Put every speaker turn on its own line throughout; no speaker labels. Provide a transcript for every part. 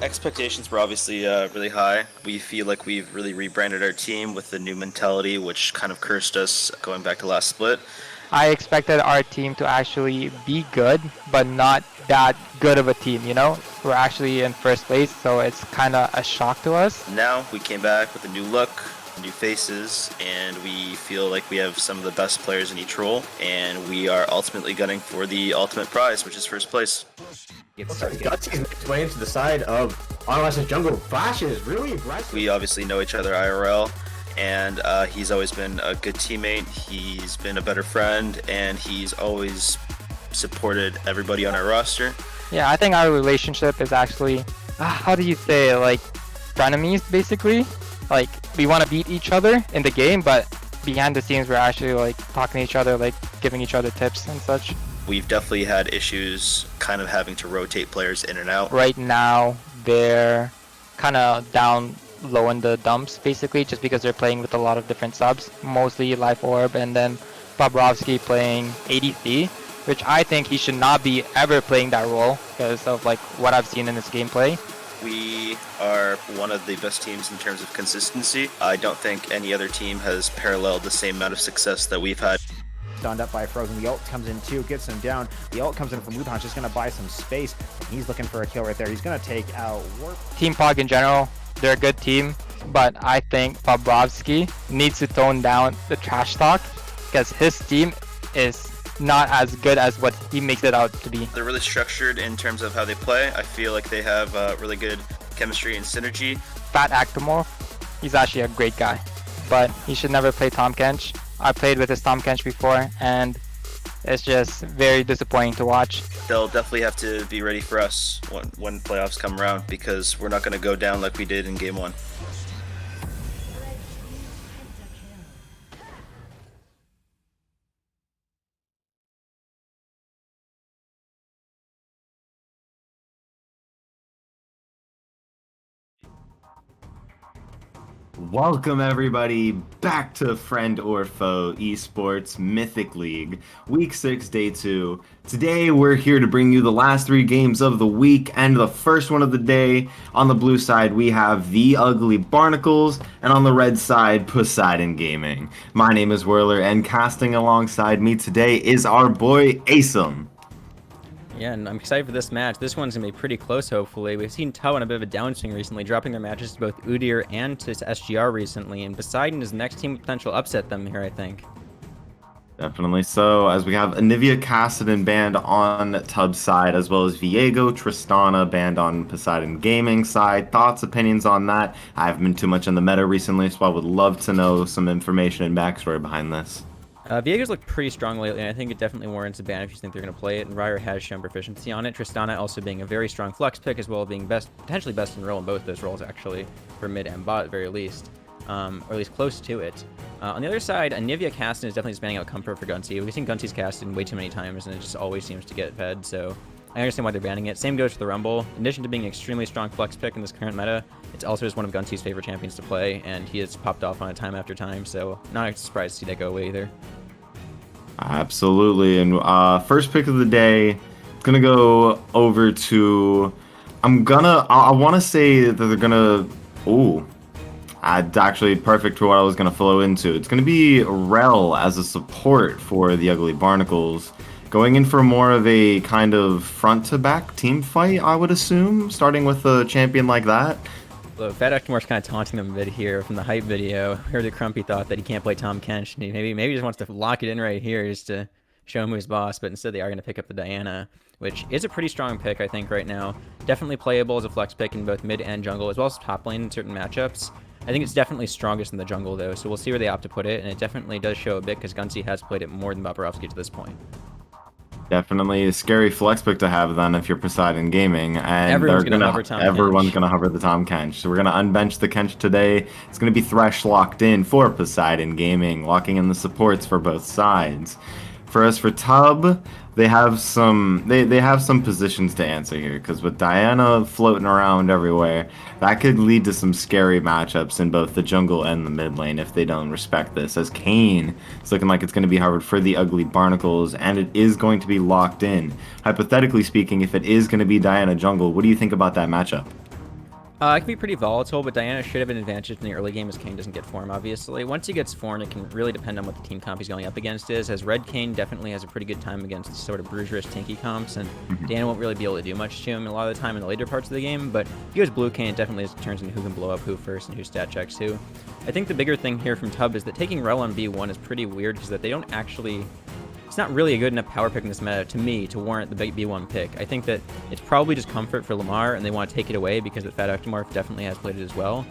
Expectations were obviously really high. We feel like we've really rebranded our team with the new mentality, which kind of cursed us going back to last split.
I expected our team to actually be good, but not that good of a team, you know? We're actually in first place, so it's kind of a shock to us.
Now we came back with a new look, new faces, and we feel like we have some of the best players in each role, and we are ultimately gunning for the ultimate prize, which is first place.
Gutsy's made his way into the side of RLS's jungle. Flashes really aggressive.
We obviously know each other IRL, and he's always been a good teammate. He's been a better friend, and he's always supported everybody on our roster.
Yeah, I think our relationship is actually, how do you say, like, frenemies, basically. Like, we want to beat each other in the game, but behind the scenes, we're actually, like, talking to each other, like, giving each other tips and such.
We've definitely had issues kind of having to rotate players in and out.
Right now, they're kind of down low in the dumps, basically, just because they're playing with a lot of different subs, mostly Life Orb, and then Bobrovsky playing ADC, which I think he should not be ever playing that role because of like what I've seen in his gameplay.
We are one of the best teams in terms of consistency. I don't think any other team has paralleled the same amount of success that we've had.
Stunned up by Frozen. The ult comes in too, gets him down. The ult comes in from Wuhan's just going to buy some space. He's looking for a kill right there. He's going to take out Warp.
Team POG in general, they're a good team, but I think Bobrovsky needs to tone down the trash talk because his team is not as good as what he makes it out to be.
They're really structured in terms of how they play. I feel like they have really good chemistry and synergy.
Fat Actomorph, he's actually a great guy, but he should never play Tahm Kench. I played with his Tahm Kench before, and it's just very disappointing to watch.
They'll definitely have to be ready for us when playoffs come around because we're not going to go down like we did in Game 1.
Welcome everybody back to Friend or Foe Esports Mythic League, Week 6, Day 2. Today we're here to bring you the last 3 games of the week and the first one of the day. On the blue side we have the Ugly Barnacles and on the red side Poseidon Gaming. My name is Whirler and casting alongside me today is our boy Asum.
Yeah, and I'm excited for this match. This one's going to be pretty close, hopefully. We've seen Tau on a bit of a downswing recently, dropping their matches to both Udyr and to SGR recently, and Poseidon is the next team with potential upset them here, I think.
Definitely so, as we have Anivia Cassidy banned on Tubbs side, as well as Viego Tristana banned on Poseidon Gaming side. Thoughts, opinions on that? I haven't been too much in the meta recently, so I would love to know some information and backstory behind this.
Viego's looked pretty strong lately, and I think it definitely warrants a ban if you think they're going to play it, and Ryer has shown proficiency on it. Tristana also being a very strong flex pick, as well as being potentially best in role in both those roles, actually, for mid and bot at very least, or at least close to it. On the other side, Anivia Caston is definitely spanning out comfort for Gunsy. We've seen Gunsy's casted way too many times, and it just always seems to get fed, so I understand why they're banning it. Same goes for the Rumble. In addition to being an extremely strong flex pick in this current meta, it's also just one of Gunsy's favorite champions to play, and he has popped off on it time after time, so not surprised to see that go away either.
Absolutely, and first pick of the day, gonna go over to, I want to say that they're gonna, it's actually perfect for what I was gonna flow into. It's gonna be Rel as a support for the Ugly Barnacles, going in for more of a kind of front-to-back team fight, I would assume, starting with a champion like that.
So Fat Actomorph's kind of taunting them a bit here from the hype video. I heard the Crumpy thought that he can't play Tahm Kench. And maybe he just wants to lock it in right here just to show him who's boss, but instead they are going to pick up the Diana, which is a pretty strong pick, I think, right now. Definitely playable as a flex pick in both mid and jungle, as well as top lane in certain matchups. I think it's definitely strongest in the jungle, though, so we'll see where they opt to put it, and it definitely does show a bit because Gunsy has played it more than Bobrovsky to this point.
Definitely a scary flex pick to have then if you're Poseidon Gaming, and
everyone's gonna hover
the Tahm Kench. So we're gonna unbench the Kench today. It's gonna be Thresh locked in for Poseidon Gaming, locking in the supports for both sides. For us, for Tub, they have some they have some positions to answer here, because with Diana floating around everywhere, that could lead to some scary matchups in both the jungle and the mid lane if they don't respect this. As Kayn is looking like it's going to be Harvard for the Ugly Barnacles, and it is going to be locked in. Hypothetically speaking, if it is going to be Diana jungle, what do you think about that matchup?
It can be pretty volatile, but Diana should have an advantage in the early game as Kayn doesn't get form, obviously. Once he gets form, it can really depend on what the team comp he's going up against is, as Red Kayn definitely has a pretty good time against sort of bruiserous tanky comps, and Diana won't really be able to do much to him a lot of the time in the later parts of the game, but if he goes Blue Kayn, it definitely turns into who can blow up who first and who stat checks who. I think the bigger thing here from Tub is that taking Rel on B1 is pretty weird, because that they don't actually... It's not really a good enough power pick in this meta, to me, to warrant the big B1 pick. I think that it's probably just comfort for Lamar, and they want to take it away because the Fat Ectomorph definitely has played it as well.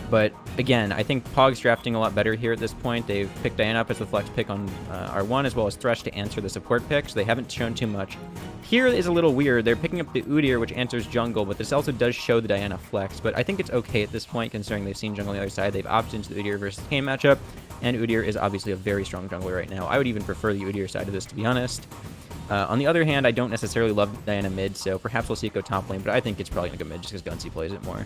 But again, I think POG's drafting a lot better here at this point. They've picked Diana up as the flex pick on R1, as well as Thresh to answer the support pick, so they haven't shown too much. Here is a little weird. They're picking up the Udyr, which answers jungle, but this also does show the Diana flex. But I think it's okay at this point, considering they've seen jungle on the other side. They've opted into the Udyr versus Kayn matchup, and Udyr is obviously a very strong jungler right now. I would even prefer the Udyr side of this, to be honest. On the other hand, I don't necessarily love Diana mid, so perhaps we'll see it go top lane, but I think it's probably going to go mid just because Gunsy plays it more.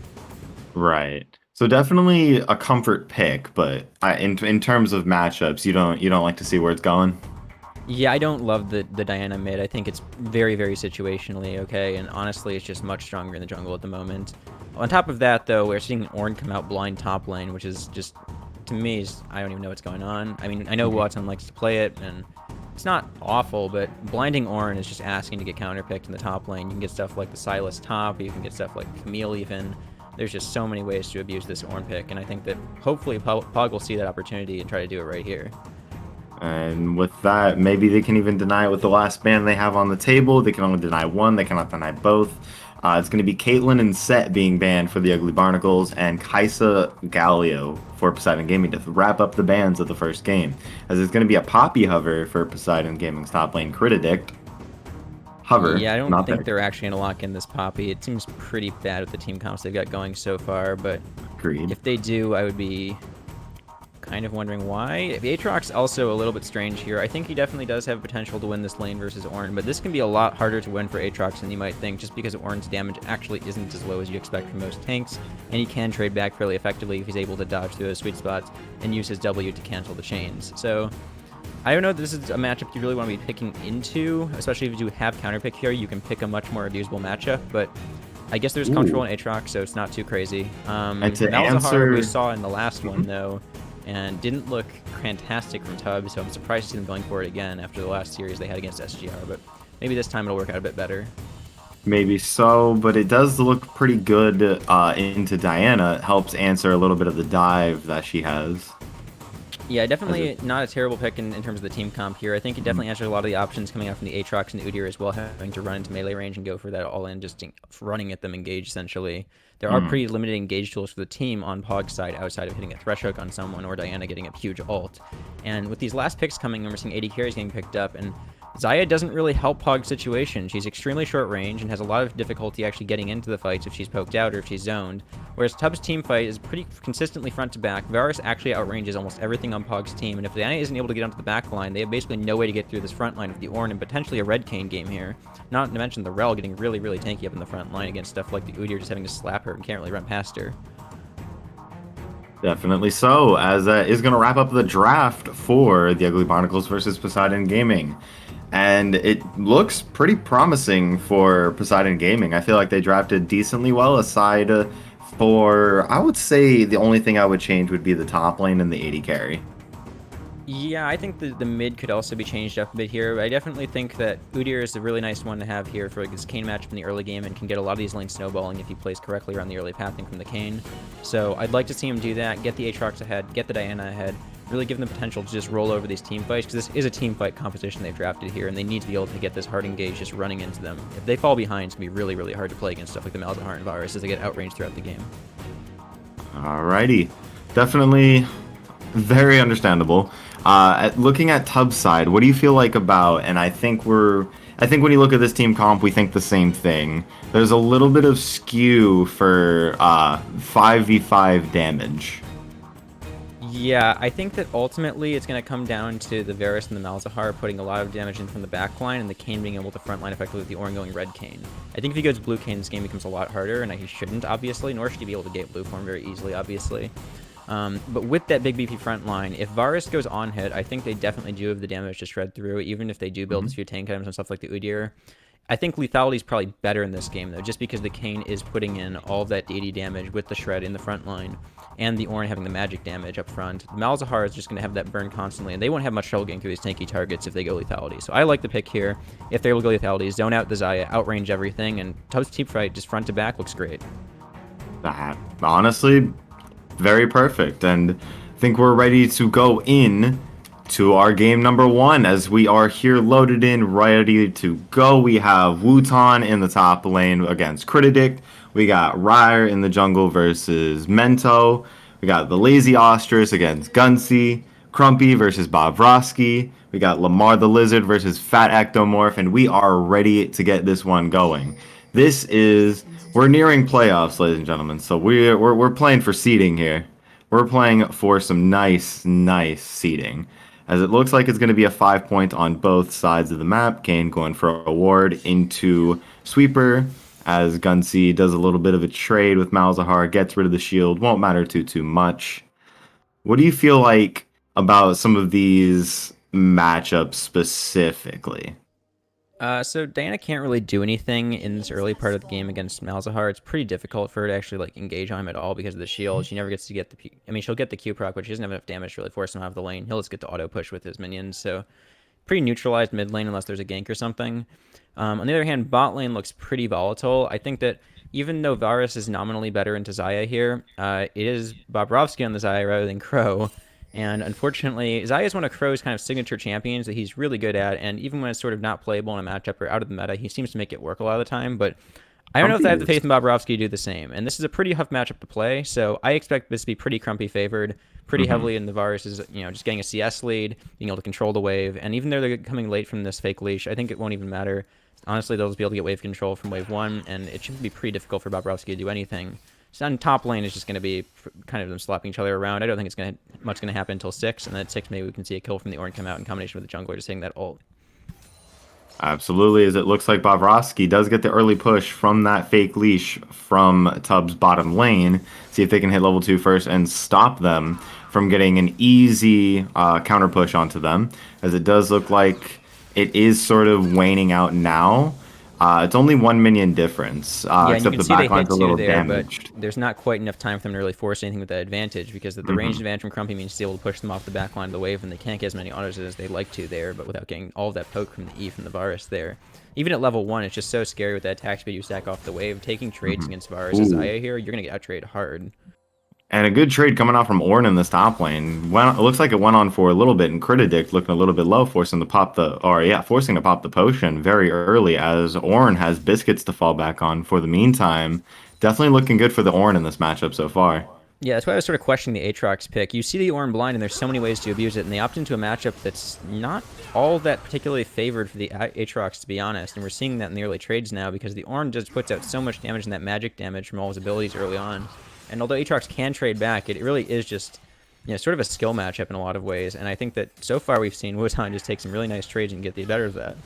Right. So definitely a comfort pick, but in terms of matchups, you don't like to see where it's going.
Yeah, I don't love the Diana mid. I think it's very, very situationally okay, and honestly, it's just much stronger in the jungle at the moment. On top of that, though, we're seeing Ornn come out blind top lane, which is just, to me, I don't even know what's going on. I mean, I know Watson likes to play it, and it's not awful, but blinding Ornn is just asking to get counterpicked in the top lane. You can get stuff like the Sylas top, you can get stuff like Camille even. There's just so many ways to abuse this Ornn pick, and I think that hopefully POG will see that opportunity and try to do it right here.
And with that, maybe they can even deny it with the last ban they have on the table. They can only deny one, they cannot deny both. It's going to be Caitlyn and Set being banned for the Ugly Barnacles, and Kaisa Galio for Poseidon Gaming to wrap up the bans of the first game. As it's going to be a Poppy Hover for Poseidon Gaming's top lane, Critadict. Hover.
Yeah, I don't think
there.
they're actually going to lock in this Poppy. It seems pretty bad with the team comps they've got going so far, but
Agreed.
if they do, I would be kind of wondering why. Aatrox also a little bit strange here. I think he definitely does have potential to win this lane versus Ornn, but this can be a lot harder to win for Aatrox than you might think, just because Ornn's damage actually isn't as low as you expect from most tanks, and he can trade back fairly effectively if he's able to dodge through those sweet spots and use his W to cancel the chains. So I don't know if this is a matchup you really want to be picking into, especially if you do have counterpick here. You can pick a much more abusable matchup, but I guess there's control in Aatrox, so it's not too crazy.
And to
Malzahar
answer...
we saw in the last one, though, and didn't look fantastic from Tub, so I'm surprised to see them going for it again after the last series they had against SGR, but maybe this time it'll work out a bit better.
Maybe so, but it does look pretty good into Diana. It helps answer a little bit of the dive that she has.
Yeah, definitely not a terrible pick in terms of the team comp here. I think it definitely answers a lot of the options coming out from the Aatrox and the Udyr as well, having to run into melee range and go for that all-in, just running at them engage, essentially. There are pretty limited engage tools for the team on POG's side outside of hitting a Thresh Hook on someone or Diana getting a huge ult. And with these last picks coming, we're seeing 80 carries getting picked up, and Xayah doesn't really help POG's situation. She's extremely short range and has a lot of difficulty actually getting into the fights if she's poked out or if she's zoned, whereas Tub's team fight is pretty consistently front to back. Varus actually outranges almost everything on POG's team, and if Diana isn't able to get onto the back line, they have basically no way to get through this front line of the Ornn and potentially a Red Kayn game here. Not to mention the Rel getting really, really tanky up in the front line against stuff like the Udyr just having to slap her and can't really run past her.
Definitely so, as is going to wrap up the draft for the Ugly Barnacles versus Poseidon Gaming. And it looks pretty promising for Poseidon Gaming. I feel like they drafted decently well, aside for, I would say the only thing I would change would be the top lane and the 80 carry.
Yeah, I think the mid could also be changed up a bit here, but I definitely think that Udyr is a really nice one to have here for this Kayn matchup in the early game and can get a lot of these lanes snowballing if he plays correctly around the early pathing from the Kayn. So I'd like to see him do that, get the Aatrox ahead, get the Diana ahead, really give them the potential to just roll over these team fights, because this is a team fight competition they've drafted here, and they need to be able to get this hard engage just running into them. If they fall behind, it's going to be really, really hard to play against stuff like the Malzahar and Varus as they get outranged throughout the game.
Alrighty. Definitely very understandable. Looking at Tub's side, what do you feel like about, and I think when you look at this team comp, we think the same thing. There's a little bit of skew for 5v5 damage.
Yeah, I think that ultimately it's going to come down to the Varus and the Malzahar putting a lot of damage in from the back line and the Kayn being able to frontline effectively with the Ornn going red Kayn. I think if he goes blue Kayn, this game becomes a lot harder, and he shouldn't, obviously, nor should he be able to get blue form very easily, obviously. But with that big beefy front line, if Varus goes on hit, I think they definitely do have the damage to shred through, even if they do build a few tank items and stuff like the Udyr. I think lethality is probably better in this game, though, just because the Kayn is putting in all of that DD damage with the shred in the front line, and the Ornn having the magic damage up front. The Malzahar is just going to have that burn constantly, and they won't have much trouble getting through these tanky targets if they go lethality. So I like the pick here. If they will go lethality, zone out the Xayah, outrange everything, and Tubbs team fight just front to back looks great.
That, honestly, very perfect. And I think we're ready to go in to our game number 1 as we are here loaded in, ready to go. We have Wutan in the top lane against Critidict. We got Ryre in the jungle versus Mento. We got the Lazy Ostrich against Gunsy. Crumpy versus Bobrovsky. We got Lamar the Lizard versus Fat Ectomorph, and we are ready to get this one going. We're nearing playoffs, ladies and gentlemen, so we're playing for seeding here. We're playing for some nice seeding, as it looks like it's going to be a 5-point on both sides of the map. Kayn going for a ward into Sweeper, as Gunsy does a little bit of a trade with Malzahar, gets rid of the shield, won't matter too much. What do you feel like about some of these matchups specifically?
So Diana can't really do anything in this early part of the game against Malzahar. It's pretty difficult for her to actually engage on him at all because of the shield. She never gets to get the... I mean, she'll get the Q proc, but she doesn't have enough damage to really force him out of the lane. He'll just get the auto push with his minions, so pretty neutralized mid lane unless there's a gank or something. On the other hand, bot lane looks pretty volatile. I think that even though Varus is nominally better into Xayah here, it is Bobrovsky on the Xayah rather than Crow. And unfortunately, Xayah is one of Crow's kind of signature champions that he's really good at, and even when it's sort of not playable in a matchup or out of the meta, he seems to make it work a lot of the time, but I don't know if I have the faith in Bobrovsky to do the same. And this is a pretty tough matchup to play, so I expect this to be pretty Crumpy favored, pretty heavily in the Varus, just getting a CS lead, being able to control the wave, and even though they're coming late from this fake leash, I think it won't even matter. Honestly, they'll just be able to get wave control from wave 1, and it shouldn't be pretty difficult for Bobrovsky to do anything. So on top lane is just going to be kind of them slapping each other around. I don't think it's much going to happen until 6, and then at 6 maybe we can see a kill from the Ornn come out in combination with the jungler just hitting that ult.
Absolutely, as it looks like Bobrovsky does get the early push from that fake leash from Tubbs' bottom lane. See if they can hit level 2 first and stop them from getting an easy counter push onto them, as it does look like it is sort of waning out now. It's only 1 minion difference, except the backline's a little damaged.
But there's not quite enough time for them to really force anything with that advantage, because the ranged advantage from Crumpy means he's able to push them off the backline of the wave, and they can't get as many autos as they'd like to there, but without getting all of that poke from the E from the Varus there. Even at level 1, it's just so scary with that attack speed you stack off the wave. Taking trades against Varus as Xayah here, you're going to get out-traded hard.
And a good trade coming out from Ornn in this top lane. It looks like it went on for a little bit, and Critidict looking a little bit low, forcing to pop the potion very early, as Ornn has biscuits to fall back on for the meantime. Definitely looking good for the Ornn in this matchup so far.
Yeah, that's why I was sort of questioning the Aatrox pick. You see the Ornn blind, and there's so many ways to abuse it, and they opt into a matchup that's not all that particularly favored for the Aatrox, to be honest. And we're seeing that in the early trades now, because the Ornn just puts out so much damage and that magic damage from all his abilities early on. And although Aatrox can trade back, it really is just, sort of a skill matchup in a lot of ways. And I think that so far we've seen Wutan just take some really nice trades and get the better of that.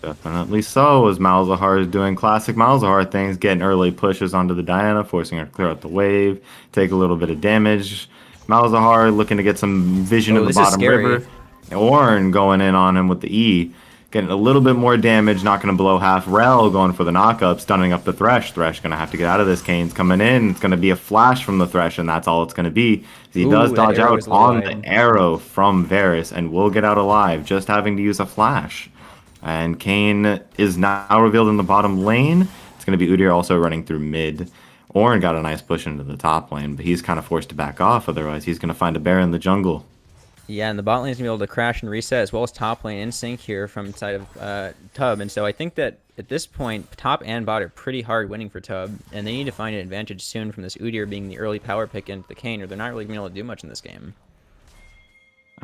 Definitely so, as Malzahar is doing classic Malzahar things, getting early pushes onto the Diana, forcing her to clear out the wave, take a little bit of damage. Malzahar looking to get some vision of the bottom river. Ornn going in on him with the E. Getting a little bit more damage, not going to blow half. Rel going for the knockup, stunning up the Thresh. Thresh going to have to get out of this. Kane's coming in. It's going to be a flash from the Thresh, and that's all it's going to be. He does dodge out on the arrow from Varus, and will get out alive, just having to use a flash. And Kayn is now revealed in the bottom lane. It's going to be Udyr also running through mid. Ornn got a nice push into the top lane, but he's kind of forced to back off. Otherwise, he's going to find a bear in the jungle.
Yeah, and the bot lane is going to be able to crash and reset, as well as top lane in sync here from inside of Tub. And so I think that at this point, top and bot are pretty hard winning for Tub, and they need to find an advantage soon from this Udyr being the early power pick into the Kayn, or they're not really going to be able to do much in this game.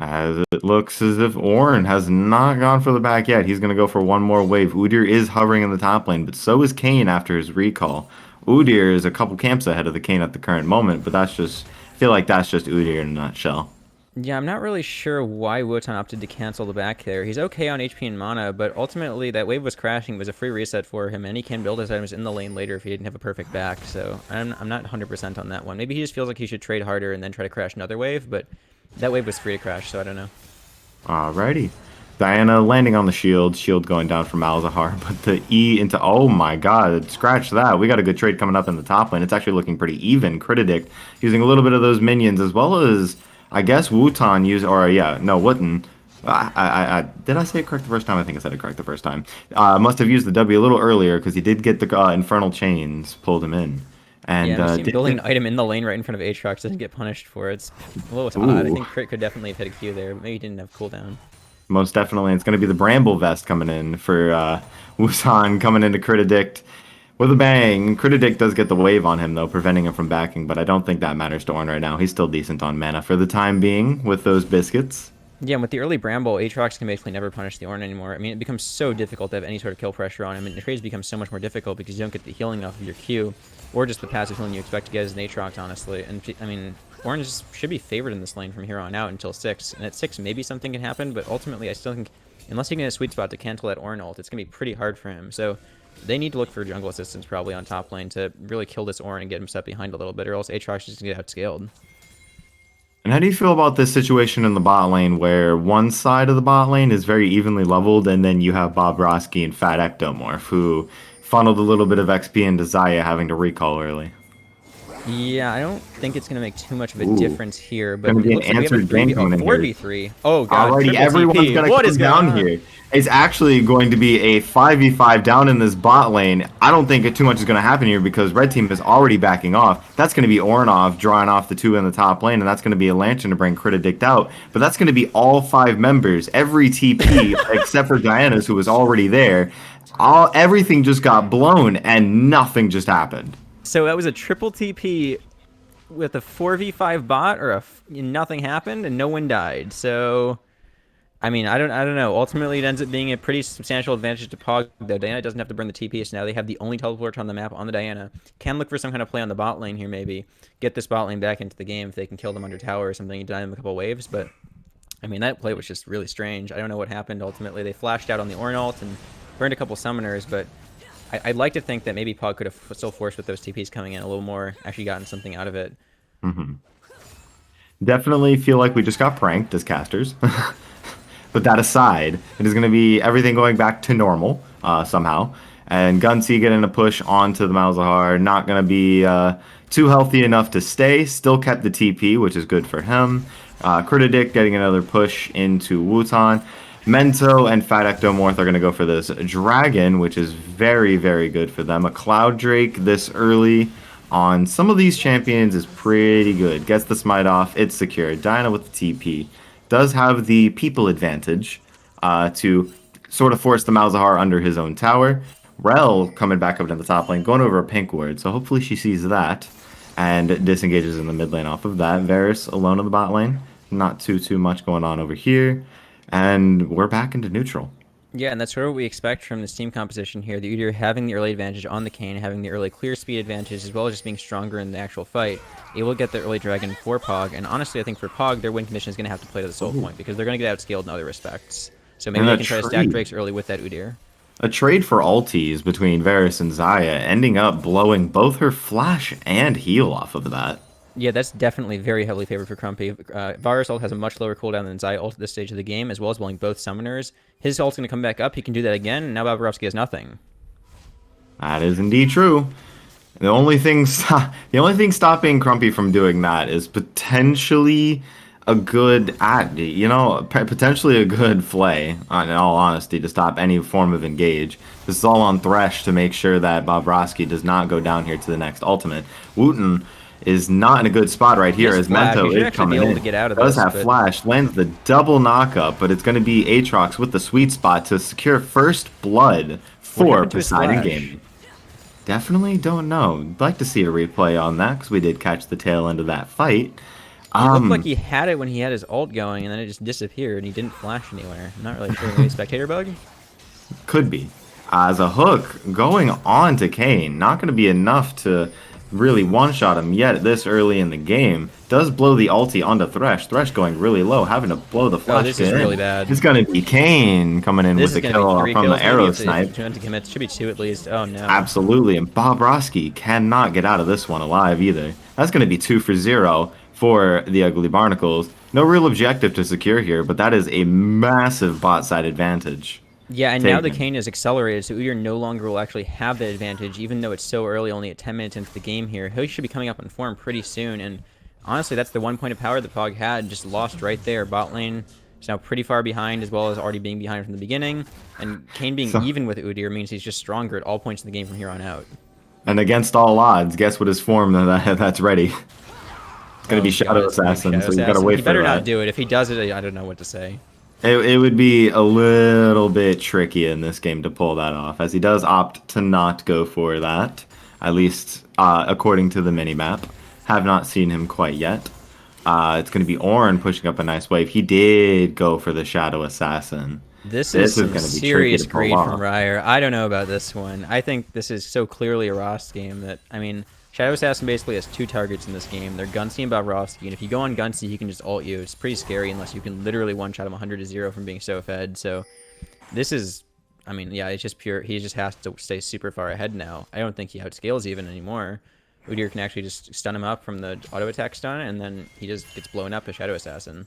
As it looks as if Ornn has not gone for the back yet. He's going to go for one more wave. Udyr is hovering in the top lane, but so is Kayn after his recall. Udyr is a couple camps ahead of the Kayn at the current moment, but that's just feel like that's just Udyr in a nutshell.
Yeah, I'm not really sure why Wotan opted to cancel the back there. He's okay on HP and mana, but ultimately that wave was crashing. It was a free reset for him, and he can build his items in the lane later if he didn't have a perfect back. So I'm not 100% on that one. Maybe he just feels like he should trade harder and then try to crash another wave, but that wave was free to crash, so I don't know.
Alrighty. Diana landing on the shield going down for Malzahar, but the E into, oh my god, scratch that. We got a good trade coming up in the top lane. It's actually looking pretty even. Critidict using a little bit of those minions, as well as, I guess, Wotan Wotan. Did I say it correct the first time? I think I said it correct the first time. Must have used the W a little earlier, because he did get the Infernal Chains, pulled him in. And
yeah, building an item in the lane right in front of Aatrox doesn't get punished for it. It's a little odd. I think Crit could definitely have hit a Q there, but maybe he didn't have cooldown.
Most definitely. It's going to be the Bramble Vest coming in for Wusan coming into Critidict with a bang. Critidict does get the wave on him, though, preventing him from backing, but I don't think that matters to Ornn right now. He's still decent on mana for the time being with those biscuits.
Yeah, and with the early Bramble, Aatrox can basically never punish the Ornn anymore. I mean, it becomes so difficult to have any sort of kill pressure on him, and the trades become so much more difficult because you don't get the healing off of your Q, or just the passive healing you expect to get as an Aatrox, honestly. And, I mean, Ornn should be favored in this lane from here on out until 6. And at 6, maybe something can happen, but ultimately I still think, unless he can get a sweet spot to cancel that Ornn ult, it's going to be pretty hard for him. So they need to look for jungle assistance probably on top lane to really kill this Ornn and get him set behind a little bit, or else Aatrox is going to get outscaled.
And how do you feel about this situation in the bot lane where one side of the bot lane is very evenly leveled, and then you have Bobrovsky and Fat Ectomorph, who funneled a little bit of XP into Xayah having to recall early?
Yeah, I don't think it's going to make too much of a difference here, but
Gonna be
it looks
an
like we have a
answered game coming in here.
4v3. Oh, God.
Alrighty,
triple
everyone's
TP.
going to
What
come
is going
down
on?
here. It's actually going to be a 5v5 down in this bot lane. I don't think too much is going to happen here because red team is already backing off. That's going to be Ornov drawing off the 2 in the top lane, and that's going to be a Lantern to bring Critidict out. But that's going to be all 5 members, every TP except for Diana's, who was already there. Everything just got blown, and nothing just happened.
So that was a triple TP with a 4v5 bot, or nothing happened and no one died. So, I mean, I don't know. Ultimately, it ends up being a pretty substantial advantage to POG, though. Diana doesn't have to burn the TP, so now they have the only teleport on the map on the Diana. Can look for some kind of play on the bot lane here, maybe. Get this bot lane back into the game if they can kill them under tower or something and deny them a couple waves, but, I mean, that play was just really strange. I don't know what happened ultimately. They flashed out on the Ornn ult and burned a couple summoners, but I'd like to think that maybe POG could have still forced with those TPs coming in a little more, actually gotten something out of it.
Mm-hmm. Definitely feel like we just got pranked as casters. But that aside, it is going to be everything going back to normal somehow. And Gunsey getting a push onto the Malzahar, not going to be too healthy enough to stay. Still kept the TP, which is good for him. Critidic getting another push into Wutan. Mento and Fat Ectomorph are going to go for this Dragon, which is very, very good for them. A Cloud Drake this early on some of these champions is pretty good. Gets the smite off, it's secure. Diana with the TP does have the people advantage to sort of force the Malzahar under his own tower. Rel coming back up into the top lane, going over a pink ward, so hopefully she sees that and disengages in the mid lane off of that. Varus alone in the bot lane, not too much going on over here. And we're back into neutral.
Yeah, and that's sort of what we expect from this team composition here. The Udyr having the early advantage on the Kayn, having the early clear speed advantage, as well as just being stronger in the actual fight, able to get the early Dragon for POG. And honestly, I think for POG, their win condition is going to have to play to the soul point, because they're going to get outscaled in other respects. So maybe they can try to stack Drakes early with that Udyr.
A trade for ultis between Varus and Xayah, ending up blowing both her flash and heal off of that.
Yeah, that's definitely very heavily favored for Crumpy. Varus ult has a much lower cooldown than Xayah ult at this stage of the game, as well as blowing both summoners. His ult's going to come back up, he can do that again, and now Bobrovsky has nothing.
That is indeed true. The only thing stopping Crumpy from doing that is potentially a good potentially a good flay, in all honesty, to stop any form of engage. This is all on Thresh to make sure that Bobrovsky does not go down here to the next ultimate. Wooten is not in a good spot right here as Mento is coming in. Does have flash, lands the double knockup, but it's going to be Aatrox with the sweet spot to secure first blood for Poseidon Gaming. Definitely don't know. I'd like to see a replay on that because we did catch the tail end of that fight.
It looked like he had it when he had his ult going, and then it just disappeared, and he didn't flash anywhere. I'm not really sure. Maybe a spectator bug?
Could be. As a hook going on to Kayn, not going to be enough to really one-shot him yet this early in the game. Does blow the ulti onto Thresh. Thresh going really low, having to blow the flash.
Oh, this is
in.
really bad.
It's going to be Kane coming in
This
with
is
the
going to be
kill
3
from
kills
the arrow
maybe
snipe.
if to commit. Should be 2 at least. Oh, no.
Absolutely, and Bobrovsky cannot get out of this one alive either. That's going to be 2 for 0 for the Ugly Barnacles. No real objective to secure here, but that is a massive bot side advantage.
Yeah, and now the
Taken.
Kane is accelerated, so Udyr no longer will actually have that advantage, even though it's so early, only at 10 minutes into the game here. He should be coming up on form pretty soon, and honestly, that's the 1 point of power that POG had, just lost right there. Bot lane is now pretty far behind, as well as already being behind from the beginning, and Kane being even with Udyr means he's just stronger at all points in the game from here on out.
And against all odds, guess what his form that's ready? It's going to be Shadow Assassin, so you got to wait
He
for
better
that.
not do it. If he does it, I don't know what to say.
It would be a little bit tricky in this game to pull that off, as he does opt to not go for that, at least according to the minimap. Have not seen him quite yet. It's going to be Ornn pushing up a nice wave. He did go for the Shadow Assassin.
This is some
gonna be
serious
tricky to pull
greed
off.
from Ryer. I don't know about this one. I think this is so clearly a Ross game that, I mean, Shadow Assassin basically has 2 targets in this game. They're Gunsy and Bobrovsky, and if you go on Gunsy, he can just ult you. It's pretty scary unless you can literally one-shot him 100-0 from being so fed. So this is, I mean, yeah, it's just pure. He just has to stay super far ahead now. I don't think he outscales even anymore. Udyr can actually just stun him up from the auto attack stun, and then he just gets blown up as Shadow Assassin.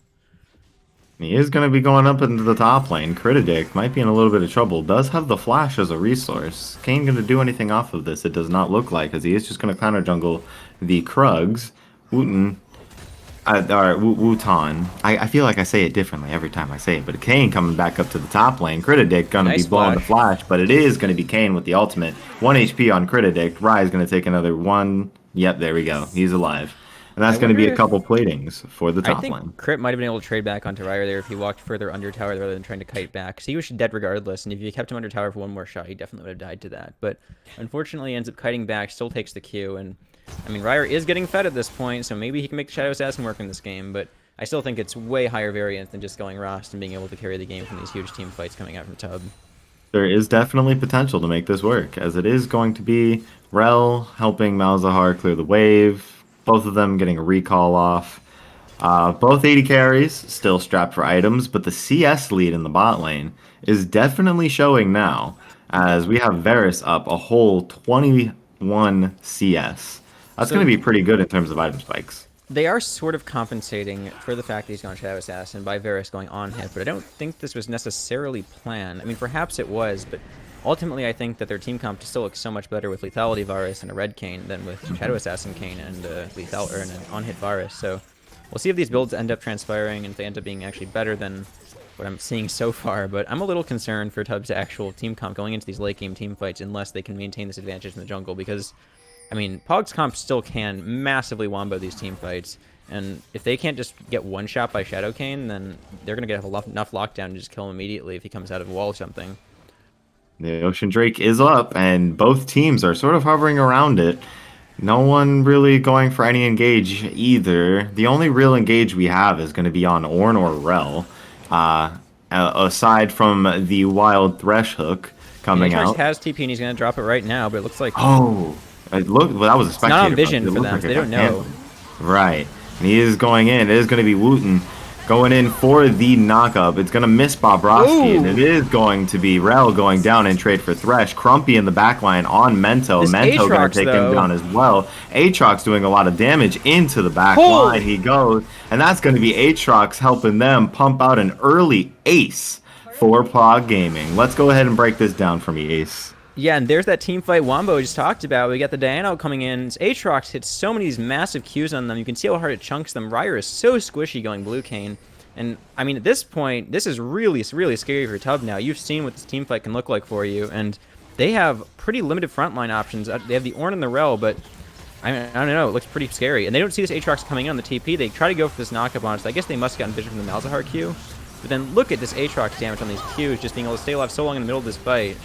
He is going to be going up into the top lane. Critidic might be in a little bit of trouble. Does have the flash as a resource. Kane going to do anything off of this? It does not look like, as he is just going to counter jungle the Krugs. Wotan. Wutan. I feel like I say it differently every time I say it, but Kane coming back up to the top lane. Critidic going to
Nice
be blowing the
flash.
flash, but it is going to be Kane with the ultimate. 1 HP on Critidic. Rai is going to take another 1. Yep, there we go. He's alive. And that's going to be
wonder
a
if-
couple platings for the
I
top
think
lane.
Crit might have been able to trade back onto Ryer there if he walked further under tower rather than trying to kite back. So he was dead regardless, and if you kept him under tower for 1 more shot, he definitely would have died to that. But unfortunately, he ends up kiting back, still takes the Q, and I mean, Ryer is getting fed at this point, so maybe he can make the Shadow Assassin work in this game, but I still think it's way higher variance than just going Rost and being able to carry the game from these huge team fights coming out from Tub.
There is definitely potential to make this work, as it is going to be Rel helping Malzahar clear the wave, both of them getting a recall off. Both 80 carries, still strapped for items, but the CS lead in the bot lane is definitely showing now, as we have Varus up a whole 21 CS. That's
So-
going to be pretty good in terms of item spikes.
They are sort of compensating for the fact that he's gone Shadow Assassin by Varus going on hit, but I don't think this was necessarily planned. I mean, perhaps it was, but ultimately I think that their team comp still looks so much better with Lethality Varus and a Red Kane than with Shadow Assassin Kane and Lethal or an on-hit Varus. So we'll see if these builds end up transpiring and if they end up being actually better than what I'm seeing so far, but I'm a little concerned for Tub's actual team comp going into these late game team fights unless they can maintain this advantage in the jungle, because I mean, POG's comp still can massively wombo these team fights, and if they can't just get one shot by Shadow Kane, then they're going to get enough lockdown to just kill him immediately if he comes out of a wall or something.
The Ocean Drake is up, and both teams are sort of hovering around it. No one really going for any engage either. The only real engage we have is going to be on Ornn or Rel, aside from the Wild Thresh hook coming
Aatrox
out.
has TP and he's going to drop it right now, but it looks like
Oh, well, that was a spectator.
not on
but
vision
it
for
looked
them,
like
so
it
they don't
got
know.
handled. Right. And he is going in. It is going to be Wooten going in for the knockup. It's going to miss Bobrovsky, and it is going to be Rel going down and trade for Thresh. Crumpy in the backline on Mento.
This
Mento going
Aatrox,
to take
though.
him down as well. Aatrox doing a lot of damage into the back
Holy-
line. He goes, and that's going to be Aatrox helping them pump out an early ace for POG Gaming. Let's go ahead and break this down for me, Ace.
Yeah, and there's that team fight Wombo I just talked about. We got the Diana coming in. Aatrox hits so many of these massive Qs on them. You can see how hard it chunks them. Ryer is so squishy going Blue Cane. And, I mean, at this point, this is really, really scary for Tub now. You've seen what this team fight can look like for you, and they have pretty limited frontline options. They have the Ornn and the Rel, but I don't know. It looks pretty scary. And they don't see this Aatrox coming in on the TP. They try to go for this knockup on it. So I guess they must have gotten vision from the Malzahar Q. But then look at this Aatrox damage on these Qs, just being able to stay alive so long in the middle of this fight.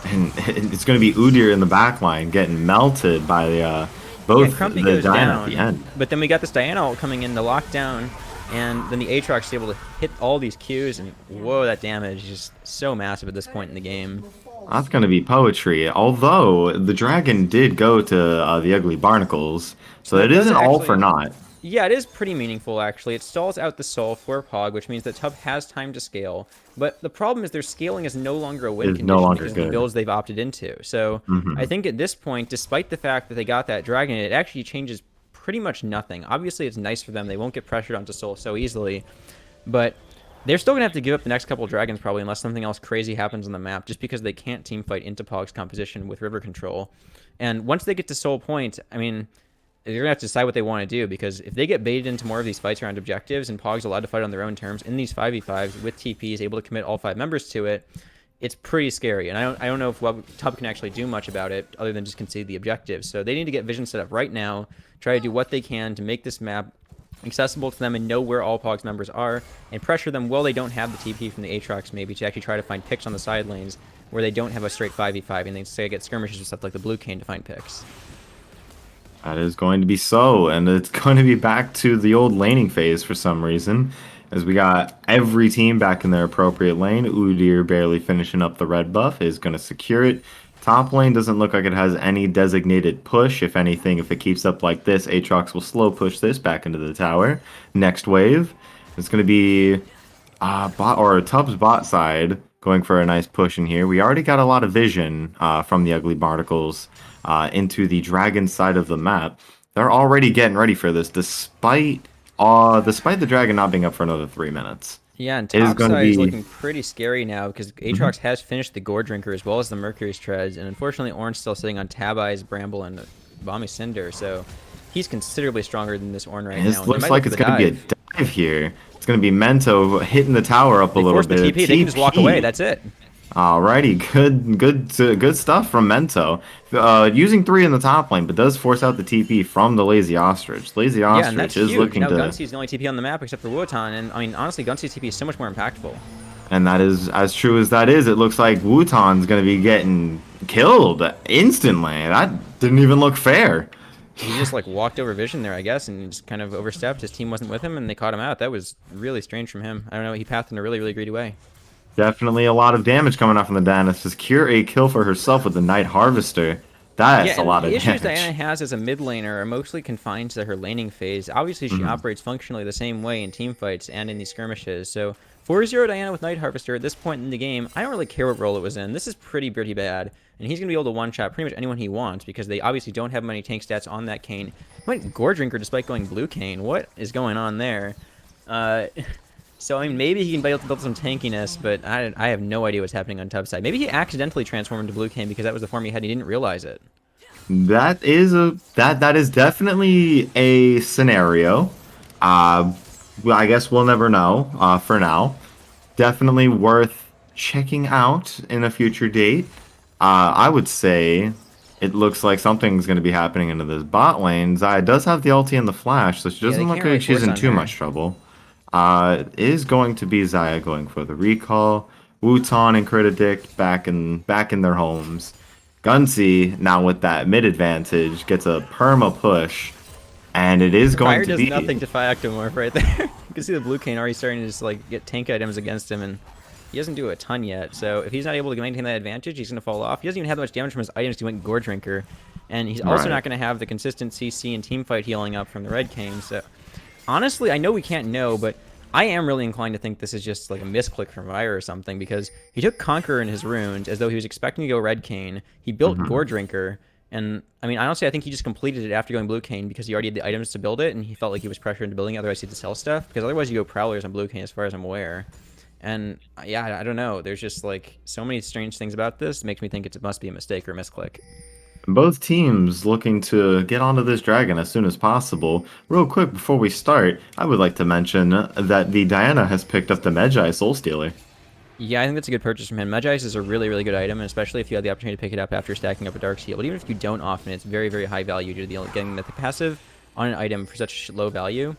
And it's going to be Udyr in the back line getting melted by both
Crumpy
the
goes
Diana
down,
at the end.
but then we got this Diana ult coming in to lock down, and then the Aatrox is able to hit all these Qs, and whoa, that damage is just so massive at this point in the game.
That's going to be poetry. Although the dragon did go to the ugly barnacles, so
That
it
does
isn't all for
actually.
naught.
Yeah, it is pretty meaningful, actually. It stalls out the soul for POG, which means that Tub has time to scale. But the problem is their scaling is no longer a win
Is no
condition
longer
because of the
good.
builds they've opted into. So I think at this point, despite the fact that they got that dragon, it actually changes pretty much nothing. Obviously, it's nice for them. They won't get pressured onto soul so easily. But they're still going to have to give up the next couple of dragons probably unless something else crazy happens on the map just because they can't team fight into POG's composition with river control. And once they get to soul point, I mean, they're going to have to decide what they want to do because if they get baited into more of these fights around objectives and POG's allowed to fight on their own terms in these 5v5s with TPs able to commit all 5 members to it, it's pretty scary. And I don't know if Tub can actually do much about it other than just concede the objectives. So they need to get vision set up right now, try to do what they can to make this map accessible to them and know where all POG's members are and pressure them while they don't have the TP from the Aatrox maybe to actually try to find picks on the side lanes where they don't have a straight 5v5 and they say get skirmishes with stuff like the blue cane to find picks.
That is going to be so, and it's going to be back to the old laning phase for some reason, as we got every team back in their appropriate lane. Udyr barely finishing up the red buff is going to secure it. Top lane doesn't look like it has any designated push. If anything, if it keeps up like this, Aatrox will slow push this back into the tower. Next wave, it's going to be Tub's bot side going for a nice push in here. We already got a lot of vision from the ugly barnacles into the dragon side of the map. They're already getting ready for this, despite the dragon not being up for another 3 minutes.
Yeah, and
It is
top
gonna
side is
be-
looking pretty scary now because Aatrox has finished the Gore Drinker as well as the Mercury's Treads, and unfortunately Ornn's still sitting on Tab Eyes, Bramble, and Bomby Cinder, so he's considerably stronger than this Ornn right
This
now.
looks like it's going to be a dive here. It's going to be Mento hitting the tower up a little bit.
The TP. They can just walk away. That's it.
Alrighty, good stuff from Mento. Using 3 in the top lane, but does force out the TP from the Lazy Ostrich. Lazy
Yeah, and
Ostrich
that's
is
huge.
looking
Now
to,
Gunsy's the only TP on the map except for Wotan, and I mean honestly, Gunsy's TP is so much more impactful.
and that is as true as that is. It looks like Wutan's going to be getting killed instantly. That didn't even look fair.
He just like walked over vision there, I guess, and just kind of overstepped. His team wasn't with him, and they caught him out. That was really strange from him. I don't know. He pathed in a really, really greedy way.
Definitely a lot of damage coming off from the Diana. Secure a kill for herself with the Night Harvester. That's a lot of
the issues
damage.
Diana has as a mid laner are mostly confined to her laning phase. Obviously, she operates functionally the same way in team fights and in these skirmishes. So 4-0 Diana with Night Harvester at this point in the game, I don't really care what role it was in. This is pretty bad. And he's going to be able to one-shot pretty much anyone he wants because they obviously don't have many tank stats on that Kayn. He went Gore Drinker despite going Blue Kayn. What is going on there? So, I mean, maybe he can build some tankiness, but I have no idea what's happening on Tub's side. Maybe he accidentally transformed into Blue Kayn because that was the form he had and he didn't realize it.
That is definitely a scenario. I guess we'll never know for now. Definitely worth checking out in a future date. I would say it looks like something's going to be happening into this bot lane. Zaya does have the ulti and the flash, so she doesn't look
can't really
like she's
force
in
on
too
her.
much trouble. Is going to be Zaya going for the recall. Wutan and Critidict back in their homes. Gunsy, now with that mid advantage, gets a perma push, and it is going
Fire
to
does
be
nothing to Phyactomorph right there. You can see the Blue Kayn already starting to just like get tank items against him, and he doesn't do a ton yet. So if he's not able to maintain that advantage, he's going to fall off. He doesn't even have that much damage from his items. He went Gore Drinker, and he's also
Right.
not going to have the consistent CC and team fight healing up from the Red Kayn. So honestly, I know we can't know, but I am really inclined to think this is just like a misclick from Fire or something because he took Conqueror in his runes as though he was expecting to go Red Kayn. He built Gore Drinker, and I mean, honestly, I think he just completed it after going Blue Kayn because he already had the items to build it, and he felt like he was pressured into building it. Otherwise, he had to sell stuff because otherwise, you go Prowlers on Blue Kayn, as far as I'm aware. And yeah, I don't know. There's just like so many strange things about this. It makes me think it must be a mistake or a misclick.
both teams looking to get onto this dragon as soon as possible. Real quick before we start, I would like to mention that the Diana has picked up the Magi Soul Stealer.
Yeah, I think that's a good purchase from him. Magi is a really, really good item, and especially if you have the opportunity to pick it up after stacking up a Dark Seal. But even if you don't often, it's very, very high value due to getting the passive on an item for such low value.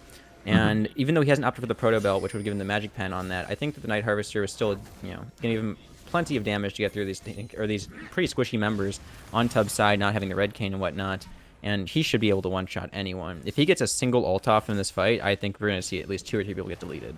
And even though he hasn't opted for the Proto Belt, which would give him the Magic Pen on that, I think that the Night Harvester is still, going to give him plenty of damage to get through these pretty squishy members on Tub's side, not having the Red Cane and whatnot. And he should be able to one-shot anyone. If he gets a single ult off in this fight, I think we're going to see at least 2 or 3 people get deleted.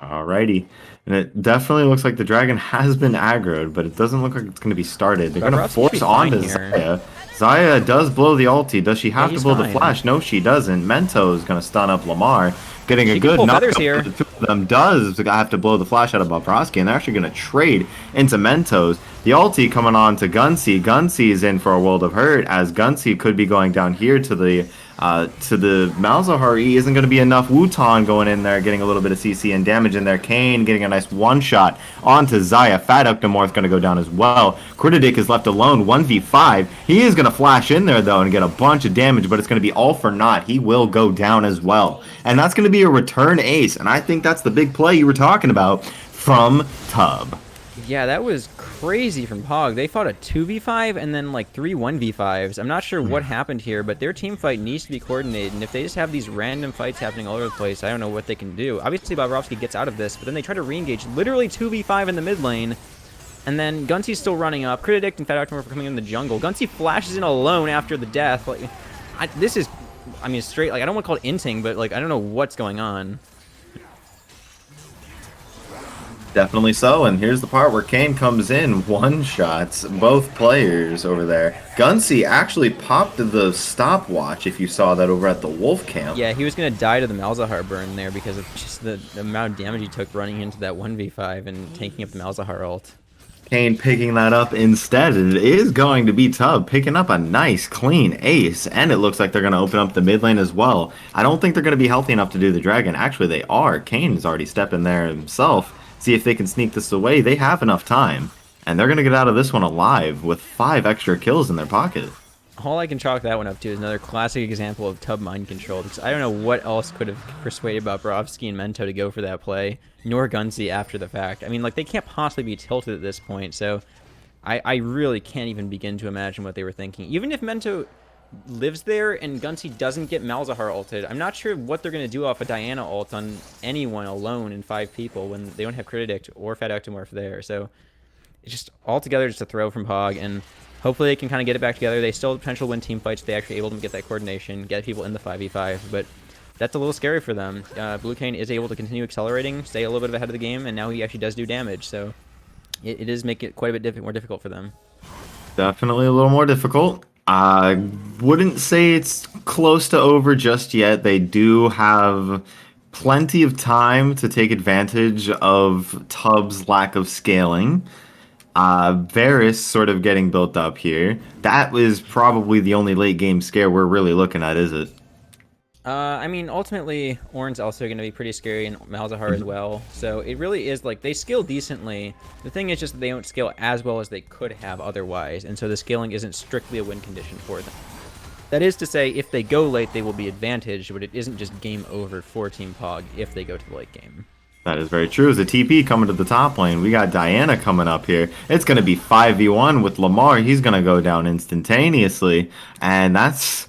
Alrighty. And it definitely looks like the dragon has been aggroed, but it doesn't look like it's going to be started. They're going to
Bobrovsky should be
force
fine
onto
here.
Zaya. Zaya does blow the ulti. Does she have to
he's
blow the
fine.
flash? No, she doesn't. Mento is going to stun up Lamar. Getting a
She can
good
pull
knock
feathers here.
the two of them does have to blow the flash out of Bobrovsky, and they're actually going to trade into Mentos. The ulti coming on to Gunsey. Gunsey is in for a world of hurt, as Gunsey could be going down here to the Malzahar. Isn't going to be enough. Wutan going in there, getting a little bit of CC and damage in there. Kane getting a nice one-shot onto Zaya. Fat Octomorph going to go down as well. Kritidik is left alone, 1v5. He is going to flash in there, though, and get a bunch of damage, but it's going to be all for naught. He will go down as well. And that's going to be a return ace, and I think that's the big play you were talking about from Tub.
Yeah, that was crazy from POG. They fought a 2v5 and then like 3 1v5s. I'm not sure what happened here, but their team fight needs to be coordinated. And if they just have these random fights happening all over the place, I don't know what they can do. Obviously, Bobrovsky gets out of this, but then they try to re-engage literally 2v5 in the mid lane. And then Gunsey's still running up. Kritidik and Fat Octomorph are coming in the jungle. Gunsey flashes in alone after the death. Like, this is, I mean, straight, like, I don't want to call it inting, but like, I don't know what's going on.
Definitely so, and here's the part where Kane comes in, one-shots both players over there. Gunsey actually popped the stopwatch, if you saw that over at the Wolf Camp.
Yeah, he was going to die to the Malzahar burn there because of just the amount of damage he took running into that 1v5 and tanking up the Malzahar ult.
Kane picking that up instead, and it is going to be Tub picking up a nice, clean ace, and it looks like they're going to open up the mid lane as well. I don't think they're going to be healthy enough to do the dragon. Actually, they are. Kane has already stepped in there himself. See if they can sneak this away. They have enough time, and they're going to get out of this one alive with 5 extra kills in their pocket.
All I can chalk that one up to is another classic example of Tub mind control, because I don't know what else could have persuaded Bobrovsky and Mento to go for that play, nor Gunsey after the fact. I mean, like, they can't possibly be tilted at this point, so I really can't even begin to imagine what they were thinking. Even if Mento lives there and Gunsey doesn't get Malzahar ulted, I'm not sure what they're going to do off a Diana ult on anyone alone in 5 people when they don't have Kritidik or Fat Octomorph there. So it's just altogether just a throw from POG, and hopefully they can kind of get it back together. They still have potential to win team fights if they actually able to get that coordination, get people in the 5v5, but that's a little scary for them. Blue Kane is able to continue accelerating, stay a little bit ahead of the game, and now he actually does do damage, so it is making it quite a bit more difficult for them.
Definitely a little more difficult. I wouldn't say it's close to over just yet. They do have plenty of time to take advantage of Tub's lack of scaling. Varus sort of getting built up here. That was probably the only late game scare we're really looking at, is it?
I mean, ultimately, Ornn's also going to be pretty scary, and Malzahar as well. So it really is, like, they scale decently. The thing is just that they don't scale as well as they could have otherwise, and so the scaling isn't strictly a win condition for them. That is to say, if they go late, they will be advantaged, but it isn't just game over for Team POG if they go to the late game.
That is very true. As a TP coming to the top lane, we got Diana coming up here. It's going to be 5v1 with Lamar. He's going to go down instantaneously, and that's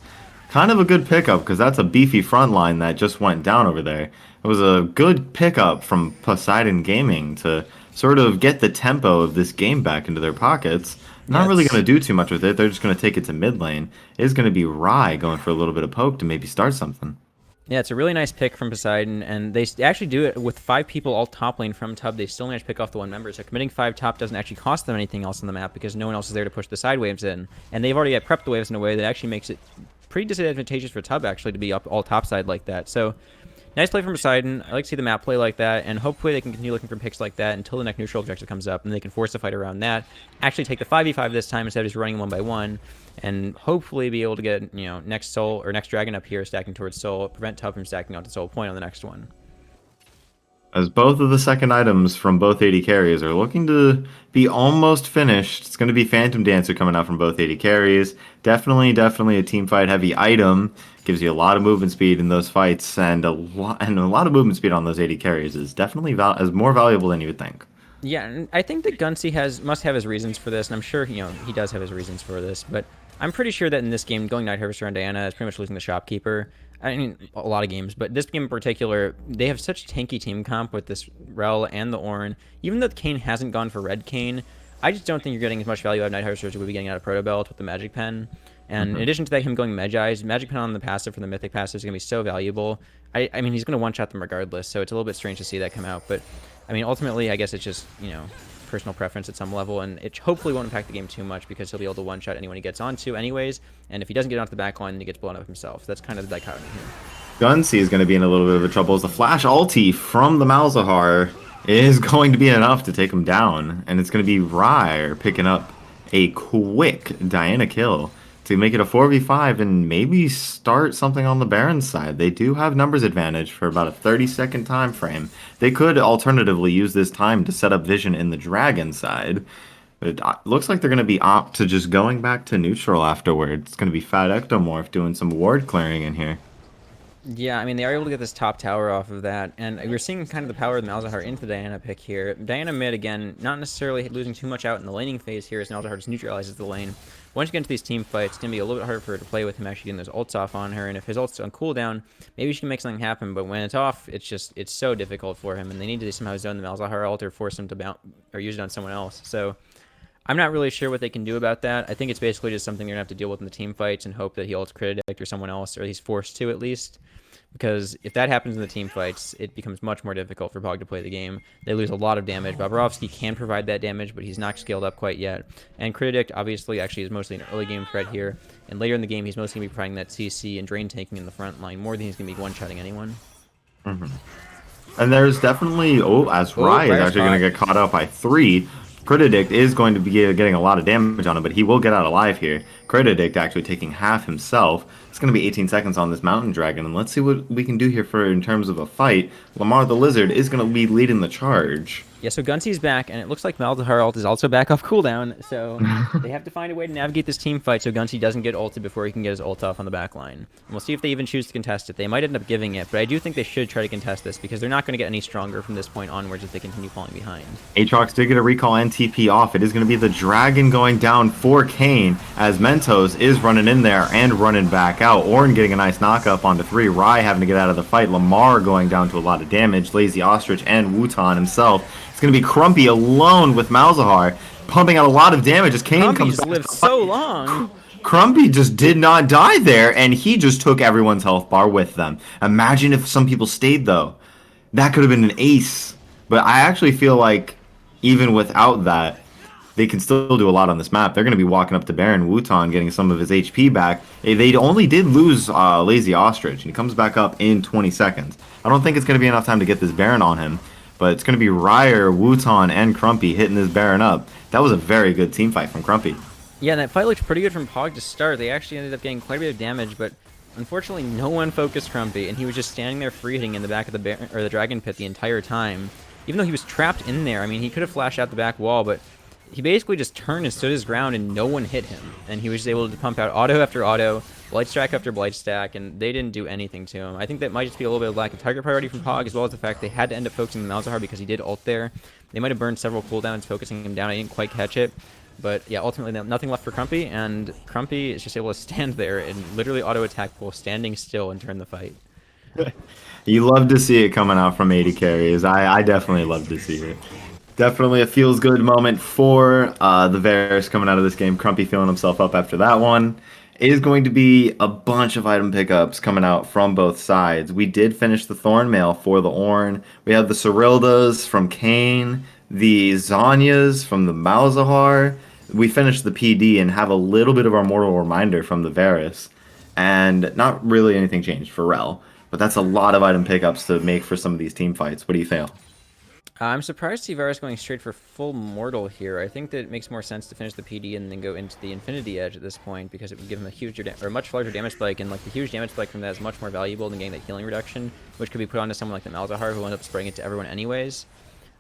kind of a good pickup because that's a beefy front line that just went down over there. It was a good pickup from Poseidon Gaming to sort of get the tempo of this game back into their pockets. Not really going to do too much with it. They're just going to take it to mid lane. It's going to be Rye going for a little bit of poke to maybe start something.
Yeah, it's a really nice pick from Poseidon, and they actually do it with 5 people all top lane from Tub. They still manage to pick off the 1 member, so committing 5 top doesn't actually cost them anything else on the map because no one else is there to push the side waves in. And they've already prepped the waves in a way that actually makes it pretty disadvantageous for Tub, actually, to be up all topside like that. So, nice play from Poseidon. I like to see the map play like that, and hopefully they can continue looking for picks like that until the next neutral objective comes up, and they can force a fight around that. Actually take the 5v5 this time instead of just running 1 by 1, and hopefully be able to get, you know, next soul or next dragon up here stacking towards soul, prevent Tub from stacking out to soul point on the next one.
As both of the second items from both AD carries are looking to be almost finished. It's going to be Phantom Dancer coming out from both AD carries. Definitely a team fight heavy item. Gives you a lot of movement speed in those fights, and a lot of movement speed on those AD carries is definitely is more valuable than you would think.
Yeah, and I think that Gunsey must have his reasons for this, and I'm sure, you know, he does have his reasons for this, but I'm pretty sure that in this game, going Night Harvester on Diana is pretty much losing the Shopkeeper. I mean, a lot of games, but this game in particular, they have such tanky team comp with this Rel and the Ornn. Even though Kane hasn't gone for Red Kane, I just don't think you're getting as much value out of Night Harvester as you would be getting out of Protobelt with the Magic Pen. And in addition to that, him going Magi's, Magic Pen on the passive for the Mythic passive is going to be so valuable. I mean, he's going to one-shot them regardless, so it's a little bit strange to see that come out. But, I mean, ultimately, I guess it's just, you know, personal preference at some level, and it hopefully won't impact the game too much because he'll be able to one-shot anyone he gets onto anyways, and if he doesn't get onto the back line, then he gets blown up himself. That's kind of the dichotomy here.
Gunsy is going to be in a little bit of a trouble as the flash ulti from the Malzahar is going to be enough to take him down, and it's going to be Rye picking up a quick Diana kill to make it a 4v5 and maybe start something on the Baron side. They do have numbers advantage for about a 30-second time frame. They could alternatively use this time to set up vision in the Dragon side. It looks like they're going to be opt to just going back to neutral afterwards. It's going to be Fat Ectomorph doing some ward clearing in here.
Yeah, I mean, they are able to get this top tower off of that, and we're seeing kind of the power of the Malzahar into the Diana pick here. Diana mid, again, not necessarily losing too much out in the laning phase here as Malzahar just neutralizes the lane. Once you get into these team fights, it's going to be a little bit harder for her to play with him actually getting those ults off on her, and if his ult's on cooldown, maybe she can make something happen, but when it's off, it's so difficult for him, and they need to somehow zone the Malzahar ult or force him to bounce or use it on someone else. So I'm not really sure what they can do about that. I think it's basically just something they're going to have to deal with in the team fights and hope that he ults Crit or someone else, or he's forced to at least. Because if that happens in the team fights, it becomes much more difficult for POG to play the game. They lose a lot of damage. Bobrovsky can provide that damage, but he's not scaled up quite yet. And Crit obviously actually is mostly an early game threat here. And later in the game, he's mostly going to be providing that CC and drain taking in the front line more than he's going to be one-shotting anyone.
And there's definitely, as Rye is actually going to get caught out by 3. Critadict is going to be getting a lot of damage on him, but he will get out alive here. Critadict actually taking half himself. It's going to be 18 seconds on this Mountain Dragon, and let's see what we can do here for in terms of a fight. Lamar the Lizard is going to be leading the charge.
Yeah, so Gunsy's back, and it looks like Malzahar ult is also back off cooldown, so they have to find a way to navigate this team fight so Gunsy doesn't get ulted before he can get his ult off on the back line. And we'll see if they even choose to contest it. They might end up giving it, but I do think they should try to contest this because they're not going to get any stronger from this point onwards if they continue falling behind.
Aatrox did get a recall and TP off. It is going to be the Dragon going down for Kane as Mentos is running in there and running back out. Ornn getting a nice knock up onto 3. Rye having to get out of the fight. Lamar going down to a lot of damage. Lazy Ostrich and Wutan himself. It's going to be Crumpy alone with Malzahar, pumping out a lot of damage as Kane
Crumpy
comes
just
back.
lived so long.
Crumpy just did not die there, and he just took everyone's health bar with them. Imagine if some people stayed, though. That could have been an ace. But I actually feel like, even without that, they can still do a lot on this map. They're going to be walking up to Baron Wutan, getting some of his HP back. They only did lose Lazy Ostrich, and he comes back up in 20 seconds. I don't think it's going to be enough time to get this Baron on him. But it's going to be Ryer, Wutan, and Crumpy hitting this Baron up. That was a very good team fight from Crumpy.
Yeah, and that fight looked pretty good from POG to start. They actually ended up getting quite a bit of damage, but unfortunately no one focused Crumpy, and he was just standing there free hitting in the back of the Dragon Pit the entire time. Even though he was trapped in there, I mean, he could have flashed out the back wall, but he basically just turned and stood his ground, and no one hit him. And he was just able to pump out auto after auto, Blight Stack after Blight Stack, and they didn't do anything to him. I think that might just be a little bit of lack of target priority from POG, as well as the fact they had to end up focusing on Malzahar because he did ult there. They might have burned several cooldowns focusing him down. I didn't quite catch it. But yeah, ultimately nothing left for Crumpy, and Crumpy is just able to stand there and literally auto-attack while standing still and turn the fight.
You love to see it coming out from 80 carries. I definitely love to see it. Definitely a feels-good moment for the Varus coming out of this game. Crumpy feeling himself up after that one. It is going to be a bunch of item pickups coming out from both sides. We did finish the Thornmail for the Ornn. We have the Cyrildas from Kane, the Zanyas from the Malzahar. We finished the PD and have a little bit of our Mortal Reminder from the Varus. And not really anything changed for Rel. But that's a lot of item pickups to make for some of these team fights. What do you feel?
I'm surprised to see Varus going straight for full Mortal here. I think that it makes more sense to finish the PD and then go into the Infinity Edge at this point because it would give him a huge or much larger damage spike, and like the huge damage spike from that is much more valuable than getting that healing reduction, which could be put onto someone like the Malzahar who ends up spraying it to everyone anyways.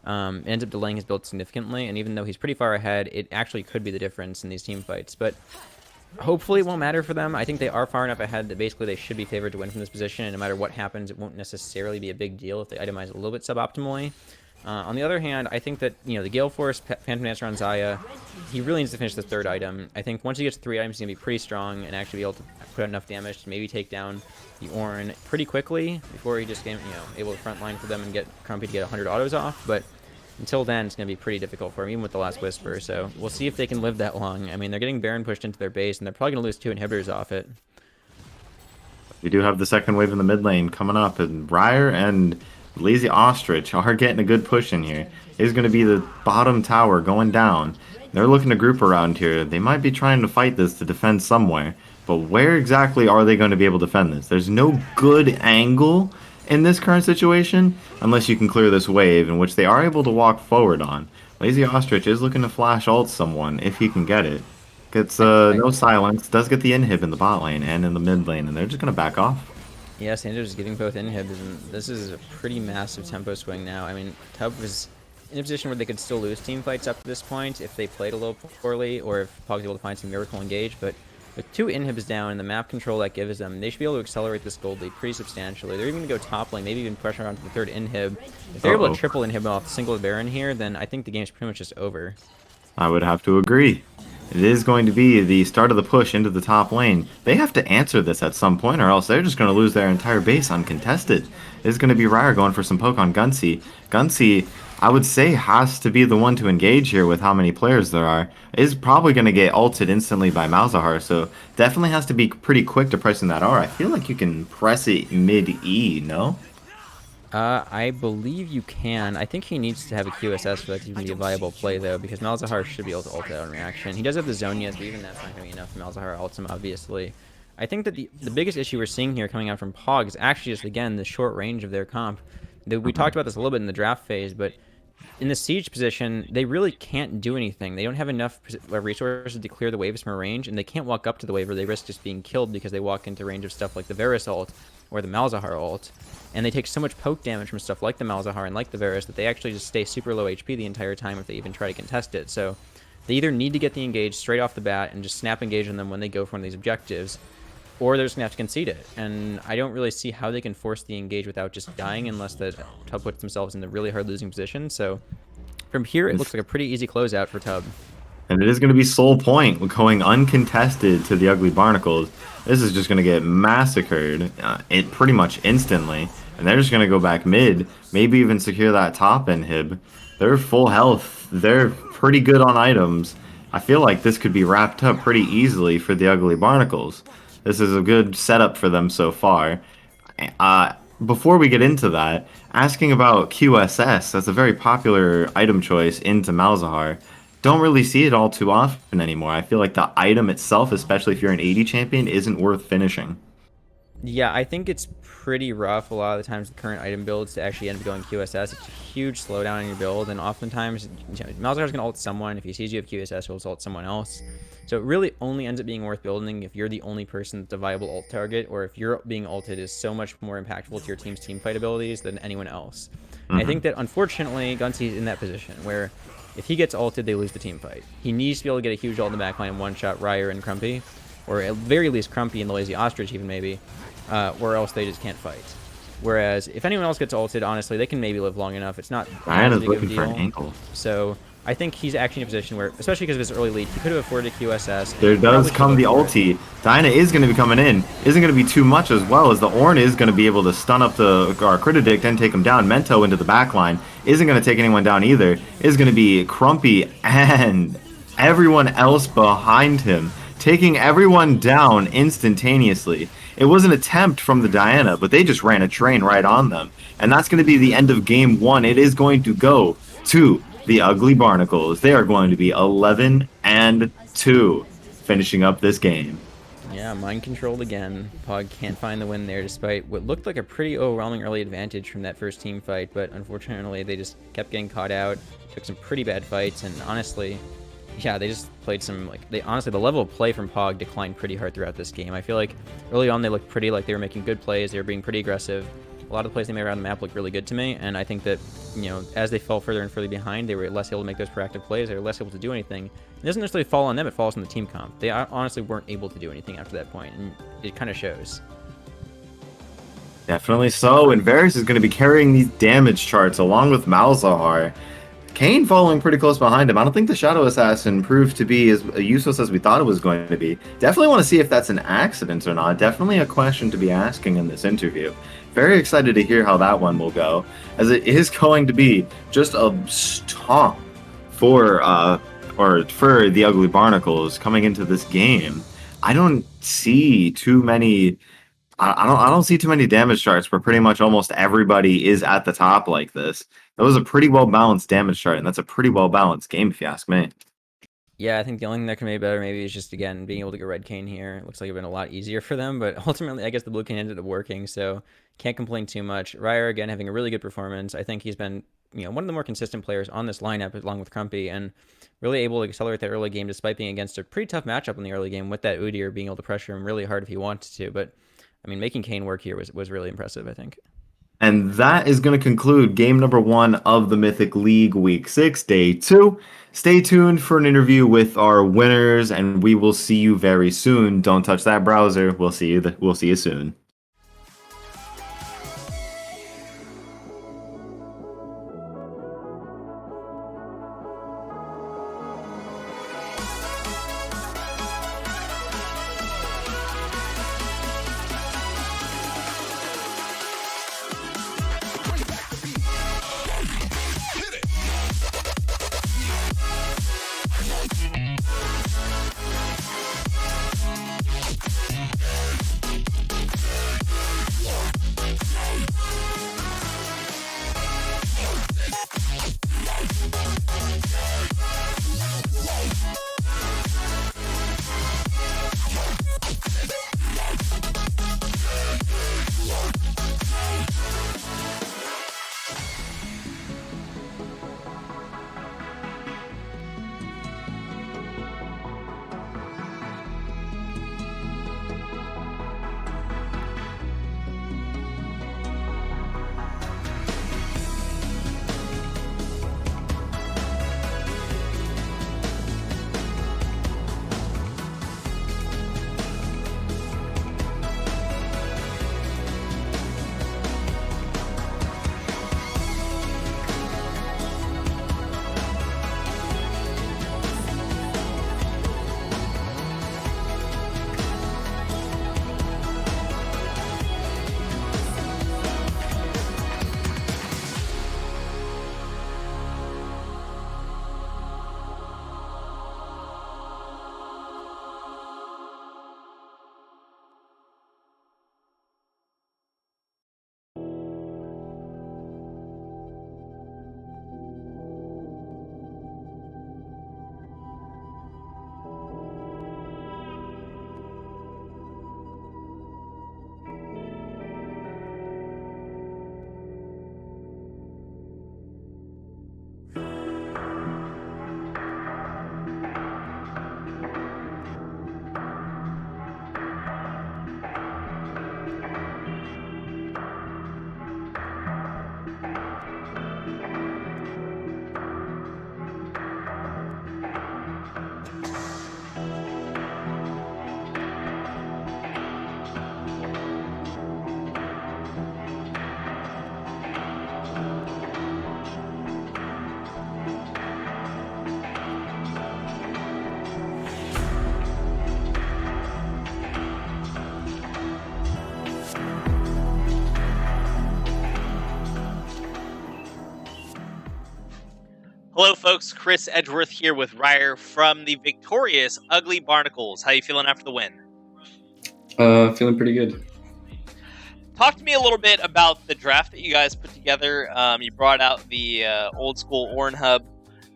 Ends up delaying his build significantly, and even though he's pretty far ahead, it actually could be the difference in these team fights. But hopefully it won't matter for them. I think they are far enough ahead that basically they should be favored to win from this position, and no matter what happens, it won't necessarily be a big deal if they itemize a little bit suboptimally. On the other hand, I think that, you know, the Gale Force, Phantom Dancer on Xayah, he really needs to finish the third item. I think once he gets to 3 items, he's going to be pretty strong and actually be able to put out enough damage to maybe take down the Ornn pretty quickly before he just, able to frontline for them and get Crumpy to get 100 autos off. But Until then, it's going to be pretty difficult for him, even with the last Whisper. So we'll see if they can live that long. I mean, they're getting Baron pushed into their base, and they're probably going to lose 2 inhibitors off it.
We do have the second wave in the mid lane coming up, and Ryer and Lazy Ostrich are getting a good push in here. It's going to be the bottom tower going down. They're looking to group around here. They might be trying to fight this to defend somewhere, but where exactly are they going to be able to defend this? There's no good angle in this current situation unless you can clear this wave, in which they are able to walk forward on. Lazy Ostrich is looking to flash ult someone if he can get it. Gets no silence, does get the inhib in the bot lane and in the mid lane, and they're just going to back off.
Yeah, Sanders is getting both inhibs, and this is a pretty massive tempo swing now. I mean, Tub was in a position where they could still lose team fights up to this point if they played a little poorly, or if POG was able to find some miracle engage, but with 2 inhibs down and the map control that gives them, they should be able to accelerate this gold lead pretty substantially. They're even going to go top lane, maybe even pressure onto the 3rd inhib. If they're able to triple inhib off single Baron here, then I think the game's pretty much just over.
I would have to agree. It is going to be the start of the push into the top lane. They have to answer this at some point, or else they're just going to lose their entire base uncontested. It is going to be Ryer going for some poke on Gunsey. Gunsey, I would say, has to be the one to engage here with how many players there are. Is probably going to get ulted instantly by Malzahar, so definitely has to be pretty quick to pressing that R. I feel like you can press it mid-E, no?
I believe you can. I think he needs to have a QSS for that to even be a viable play, though, because Malzahar should be able to ult out on reaction. He does have the Zonias, but even that's not going to be enough for Malzahar ults him, obviously. I think that the biggest issue we're seeing here coming out from POG is actually just, again, the short range of their comp. We talked about this a little bit in the draft phase, but in the siege position, they really can't do anything. They don't have enough resources to clear the waves from a range, and they can't walk up to the wave or they risk just being killed because they walk into range of stuff like the Varus ult or the Malzahar ult. And they take so much poke damage from stuff like the Malzahar and like the Varus that they actually just stay super low HP the entire time if they even try to contest it. So they either need to get the engage straight off the bat and just snap engage on them when they go for one of these objectives, or they're just going to have to concede it. And I don't really see how they can force the engage without just dying unless the Tub puts themselves in a really hard losing position. So from here, it looks like a pretty easy closeout for Tub.
And it is going to be Soul Point going uncontested to the Ugly Barnacles. This is just going to get massacred pretty much instantly. And they're just going to go back mid, maybe even secure that top inhib. They're full health. They're pretty good on items. I feel like this could be wrapped up pretty easily for the Ugly Barnacles. This is a good setup for them so far. Before we get into that, asking about QSS, that's a very popular item choice into Malzahar. Don't really see it all too often anymore. I feel like the item itself, especially if you're an 80 champion, isn't worth finishing.
Yeah, I think it's pretty rough a lot of the times with current item builds to actually end up going QSS. It's a huge slowdown in your build, and oftentimes Malzahar's going to ult someone. If he sees you have QSS, he'll ult someone else. So it really only ends up being worth building if you're the only person that's a viable ult target, or if you're being ulted is so much more impactful to your team's teamfight abilities than anyone else. I think that, unfortunately, Gunsey's in that position where if he gets ulted, they lose the team fight. He needs to be able to get a huge ult in the backline and one-shot Ryer and Crumpy, or at very least Crumpy and the Lazy Ostrich even maybe, or else they just can't fight. Whereas if anyone else gets ulted, honestly, they can maybe live long enough. It's not
Diana's
that big of a
looking for an
deal.
ankle.
So I think he's actually in a position where, especially because of his early lead, he could have afforded a QSS.
There does come the ulti. Diana is going to be coming in. Isn't going to be too much as well, as the Ornn is going to be able to stun up the Critidict and take him down. Mento into the backline isn't going to take anyone down either. Is going to be Crumpy and everyone else behind him, taking everyone down instantaneously. It was an attempt from the Diana, but they just ran a train right on them. And that's going to be the end of game one. It is going to go to the Ugly Barnacles. They are going to be 11-2, finishing up this game.
Yeah, mind controlled again. POG can't find the win there despite what looked like a pretty overwhelming early advantage from that first team fight, but unfortunately they just kept getting caught out, took some pretty bad fights, and honestly, yeah, they just played some, honestly, the level of play from POG declined pretty hard throughout this game. I feel like early on they looked pretty like they were making good plays, they were being pretty aggressive. A lot of the plays they made around the map looked really good to me, and I think that, as they fell further and further behind, they were less able to make those proactive plays, they were less able to do anything. It doesn't necessarily fall on them, it falls on the team comp. They honestly weren't able to do anything after that point, and it kind of shows.
Definitely so, and Varus is going to be carrying these damage charts along with Malzahar. Kane following pretty close behind him. I don't think the Shadow Assassin proved to be as useless as we thought it was going to be. Definitely want to see if that's an accident or not. Definitely a question to be asking in this interview. Very excited to hear how that one will go, as it is going to be just a stomp for the Ugly Barnacles coming into this game. I don't see too many. I don't see too many damage charts where pretty much almost everybody is at the top like this. That was a pretty well balanced damage chart, and that's a pretty well balanced game if you ask me.
Yeah, I think the only thing that can make it better maybe is just, again, being able to get red Kane here. It looks like it's been a lot easier for them, but ultimately I guess the blue Kane ended up working, so can't complain too much. Ryer, again, having a really good performance. I think he's been, one of the more consistent players on this lineup along with Crumpy, and really able to accelerate that early game despite being against a pretty tough matchup in the early game with that Udyr being able to pressure him really hard if he wanted to. But, I mean, making Kane work here was really impressive, I think.
And that is going to conclude game number 1 of the Mythic League Week 6, Day 2. Stay tuned for an interview with our winners, and we will see you very soon. Don't touch that browser. We'll see you soon.
Hello, folks. Chris Edgeworth here with Ryer from the victorious Ugly Barnacles. How you feeling after the win?
Feeling pretty good.
Talk to me a little bit about the draft that you guys put together. You brought out the old school Orn Hub,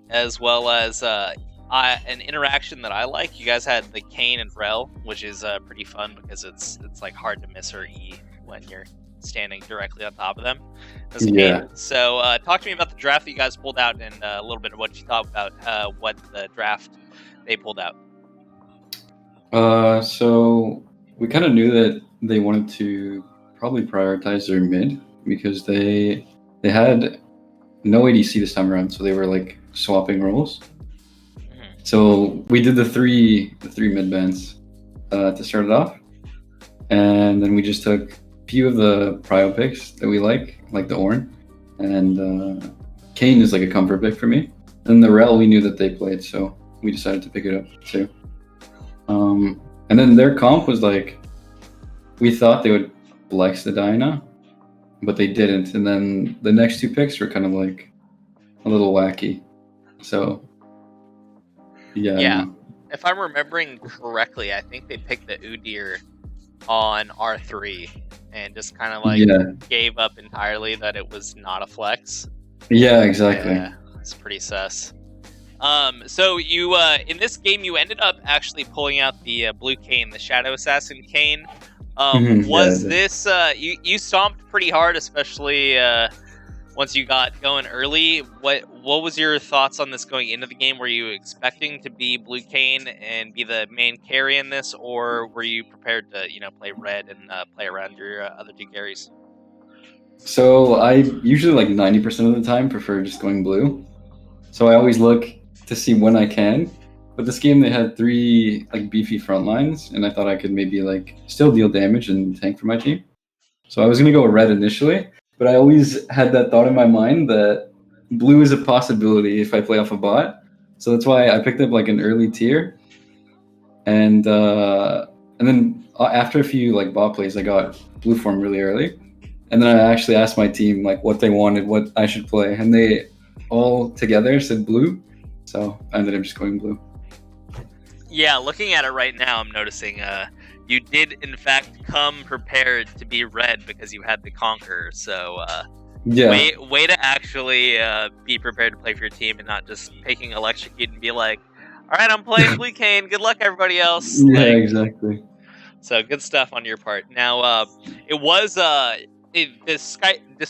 as well as an interaction that I like. You guys had the Kane and Rel, which is pretty fun because it's like hard to miss her E when you're standing directly on top of them.
Yeah.
So talk to me about the draft that you guys pulled out and a little bit of what you thought about what the draft they pulled out.
So we kind of knew that they wanted to probably prioritize their mid because they had no ADC this time around, so they were like swapping roles.
Mm-hmm.
So we did the three mid bans to start it off, and then we just took a few of the prio picks that we like the Ornn, and Kane is like a comfort pick for me. And the Rel, we knew that they played, so we decided to pick it up too. And then their comp was like, we thought they would flex the Dyna, but they didn't. And then the next 2 picks were kind of like a little wacky. So, yeah.
Yeah.
No.
If I'm remembering correctly, I think they picked the Udyr on R3 and just kind of like gave up entirely that it was not a flex.
Yeah, exactly.
Yeah, it's pretty sus. So you in this game you ended up actually pulling out the blue Kane, the Shadow Assassin Kane. Was this you stomped pretty hard, especially once you got going early? What was your thoughts on this going into the game? Were you expecting to be blue Kane and be the main carry in this, or were you prepared to play red and play around your other 2 carries?
So I usually like 90% of the time prefer just going blue. So I always look to see when I can. But this game they had 3 like beefy front lines, and I thought I could maybe like still deal damage and tank for my team. So I was gonna go red initially, but I always had that thought in my mind that blue is a possibility if I play off a bot. So that's why I picked up like an early tier. And then after a few like bot plays, I got blue form really early. And then I actually asked my team like what they wanted, what I should play, and they all together said blue. So I ended up just going blue.
Yeah, looking at it right now, I'm noticing you did in fact come prepared to be red because you had the Conqueror. So way to actually be prepared to play for your team and not just picking Electrocute and be like, all right, I'm playing blue Kane. Good luck, everybody else.
Yeah, exactly.
So good stuff on your part. Now, it was despite the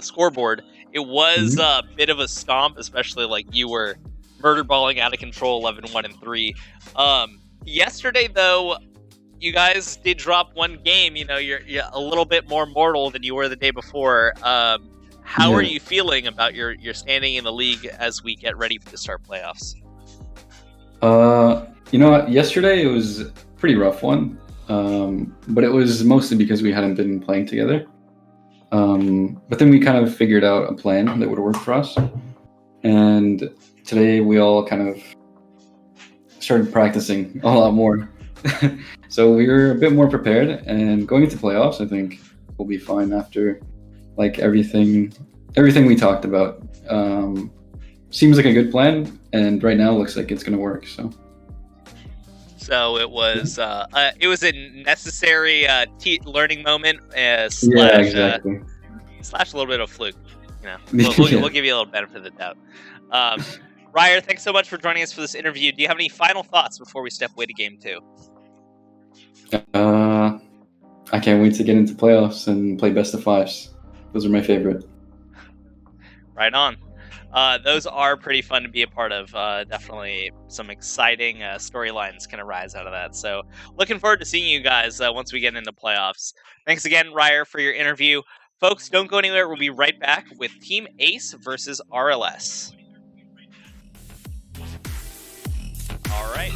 scoreboard, it was a bit of a stomp, especially like you were murder balling out of control 11-1 and 3. Yesterday though, you guys did drop 1 game. You're a little bit more mortal than you were the day before. How are you feeling about your standing in the league as we get ready to start playoffs?
Yesterday it was a pretty rough one. But it was mostly because we hadn't been playing together. But then we kind of figured out a plan that would work for us. And today we all kind of started practicing a lot more. So we were a bit more prepared, and going into playoffs, I think we'll be fine after like everything we talked about. Seems like a good plan, and right now it looks like it's going to work. So
it was a necessary learning moment slash
exactly.
Slash a little bit of fluke. We'll give you a little benefit of the doubt. Ryer, thanks so much for joining us for this interview. Do you have any final thoughts before we step away to game 2?
I can't wait to get into playoffs and play best of 5s. Those are my favorite.
Right on. Those are pretty fun to be a part of. Definitely some exciting storylines can arise out of that. So looking forward to seeing you guys once we get into playoffs. Thanks again, Ryer, for your interview. Folks, don't go anywhere. We'll be right back with Team Ace versus RLS. All right.